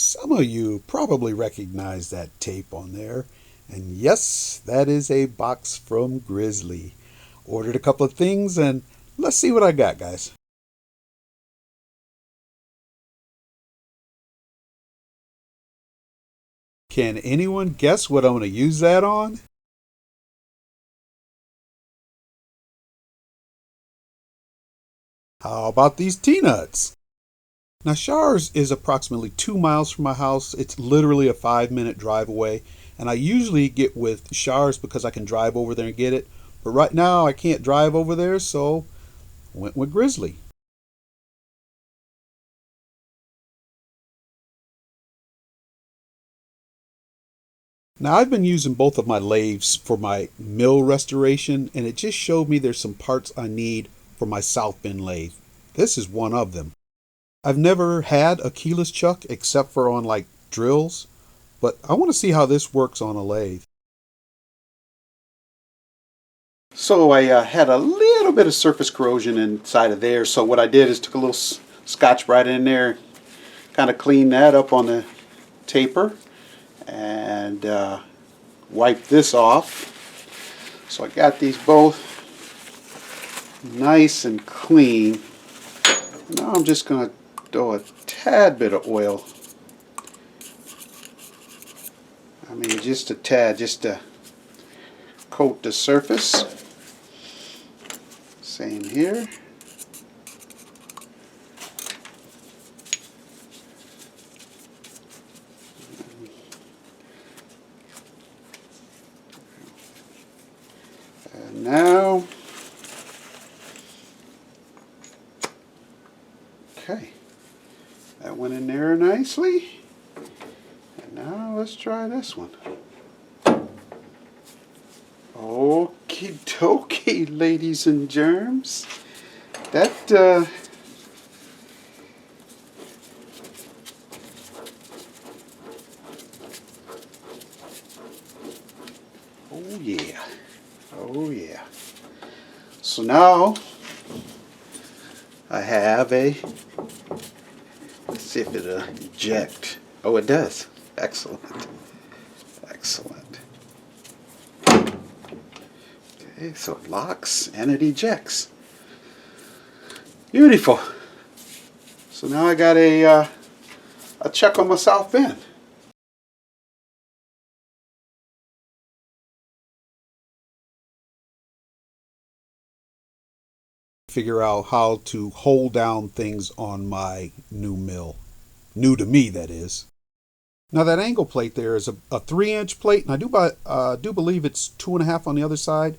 Some of you probably recognize that tape on there. And yes, that is a box from Grizzly. Ordered a couple of things and let's see what I got, guys. Can anyone guess what I'm going to use that on? How about these Tnuts? Now, Shars is approximately 2 miles from my house. It's literally a 5-minute drive away. And I usually get with Shars because I can drive over there and get it. But right now, I can't drive over there, so went with Grizzly. Now, I've been using both of my lathes for my mill restoration, and it just showed me there's some parts I need for my South Bend lathe. This is one of them. I've never had a keyless chuck except for on like drills, but I want to see how this works on a lathe. So I had a little bit of surface corrosion inside of there, so what I did is took a little Scotch Brite in there, kind of cleaned that up on the taper, and wiped this off. So I got these both nice and clean. Now I'm just going to throw a tad bit of oil. I mean, just a tad, just to coat the surface. Same here. And now, okay, that went in there nicely. And now let's try this one. Okie dokie, ladies and germs. That, oh yeah, oh yeah. So now I have a, let's see if it'll eject. Oh, it does. Excellent. Excellent. Okay, so it locks and it ejects. Beautiful. So now I got a check on my South Bend. Figure out how to hold down things on my new mill. New to me, that is. Now that angle plate there is a 3-inch plate, and I do believe it's 2.5 on the other side.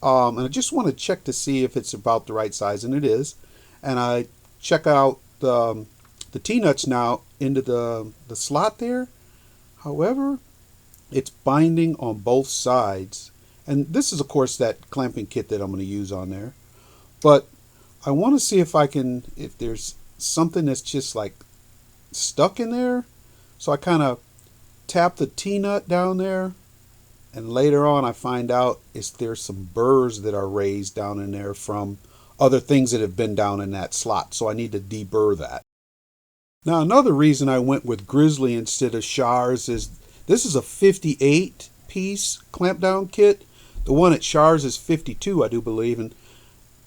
And I just want to check to see if it's about the right size, and it is. And I check out the Tnuts now into the slot there. However, it's binding on both sides. And this is, of course, that clamping kit that I'm going to use on there. But I want to see if there's something that's just like stuck in there. So I kind of tap the T-nut down there, and later on I find out there's some burrs that are raised down in there from other things that have been down in that slot. So I need to deburr that. Now another reason I went with Grizzly instead of Shars is this is a 58 piece clamp down kit. The one at Shars is 52, I do believe. And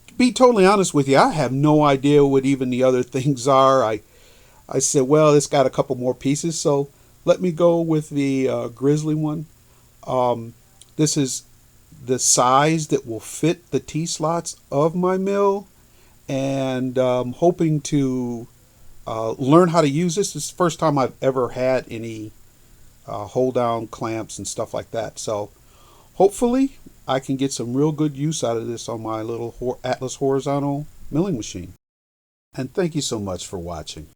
to be totally honest with you, I have no idea what even the other things are. I said, well, it's got a couple more pieces, so let me go with the Grizzly one. This is the size that will fit the T-slots of my mill, and hoping to learn how to use this. This is the first time I've ever had any hold-down clamps and stuff like that. So hopefully I can get some real good use out of this on my little Atlas horizontal milling machine. And thank you so much for watching.